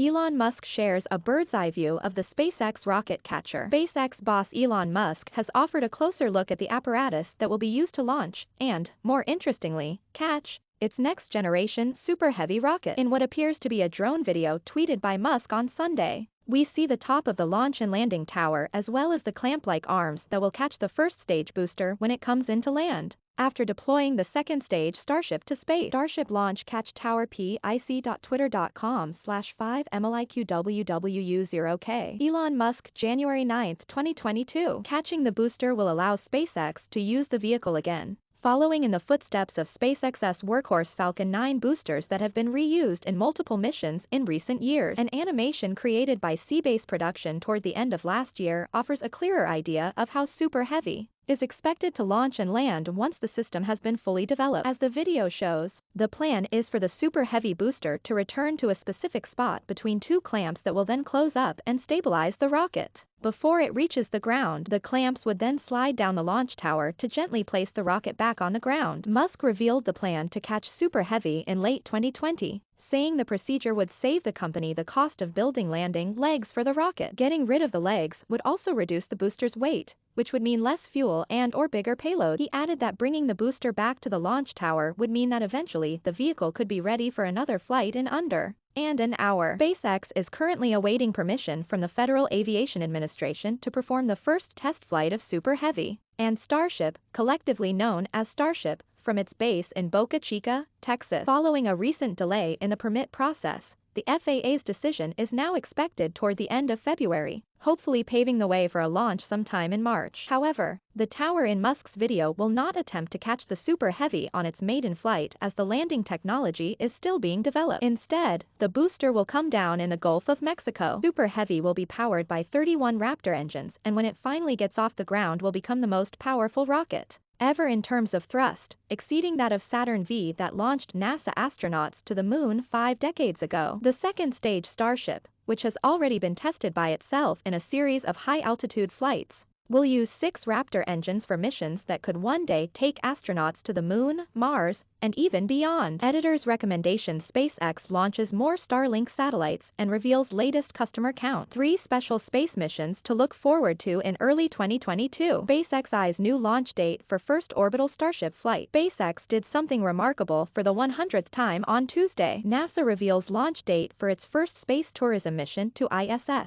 Elon Musk shares a bird's-eye view of the SpaceX rocket catcher. SpaceX boss Elon Musk has offered a closer look at the apparatus that will be used to launch and, more interestingly, catch its next-generation Super Heavy rocket. In what appears to be a drone video tweeted by Musk on Sunday, we see the top of the launch and landing tower as well as the clamp-like arms that will catch the first stage booster when it comes into land. After deploying the second stage Starship to space. Starship launch catch tower pic.twitter.com/5mliqwwu0k. Elon Musk January 9, 2022. Catching the booster will allow SpaceX to use the vehicle again, following in the footsteps of SpaceX's workhorse Falcon 9 boosters that have been reused in multiple missions in recent years. An animation created by Seabase Production toward the end of last year offers a clearer idea of how Super Heavy is expected to launch and land once the system has been fully developed. As the video shows, the plan is for the Super Heavy booster to return to a specific spot between two clamps that will then close up and stabilize the rocket. Before it reaches the ground, the clamps would then slide down the launch tower to gently place the rocket back on the ground. Musk revealed the plan to catch Super Heavy in late 2020, saying the procedure would save the company the cost of building landing legs for the rocket. Getting rid of the legs would also reduce the booster's weight, which would mean less fuel and/or bigger payload. He added that bringing the booster back to the launch tower would mean that eventually the vehicle could be ready for another flight in under an hour. SpaceX is currently awaiting permission from the Federal Aviation Administration to perform the first test flight of Super Heavy and Starship, collectively known as Starship, from its base in Boca Chica, Texas. Following a recent delay in the permit process, the FAA's decision is now expected toward the end of February, hopefully paving the way for a launch sometime in March. However, the tower in Musk's video will not attempt to catch the Super Heavy on its maiden flight as the landing technology is still being developed. Instead, the booster will come down in the Gulf of Mexico. Super Heavy will be powered by 31 Raptor engines, and when it finally gets off the ground will become the most powerful rocket ever in terms of thrust, exceeding that of Saturn V that launched NASA astronauts to the moon 5 decades ago. The second stage Starship, which has already been tested by itself in a series of high-altitude flights, will use 6 Raptor engines for missions that could one day take astronauts to the moon, Mars, and even beyond. Editor's recommendation: SpaceX launches more Starlink satellites and reveals latest customer count. 3 special space missions to look forward to in early 2022. SpaceX's new launch date for first orbital Starship flight. SpaceX did something remarkable for the 100th time on Tuesday. NASA reveals launch date for its first space tourism mission to ISS.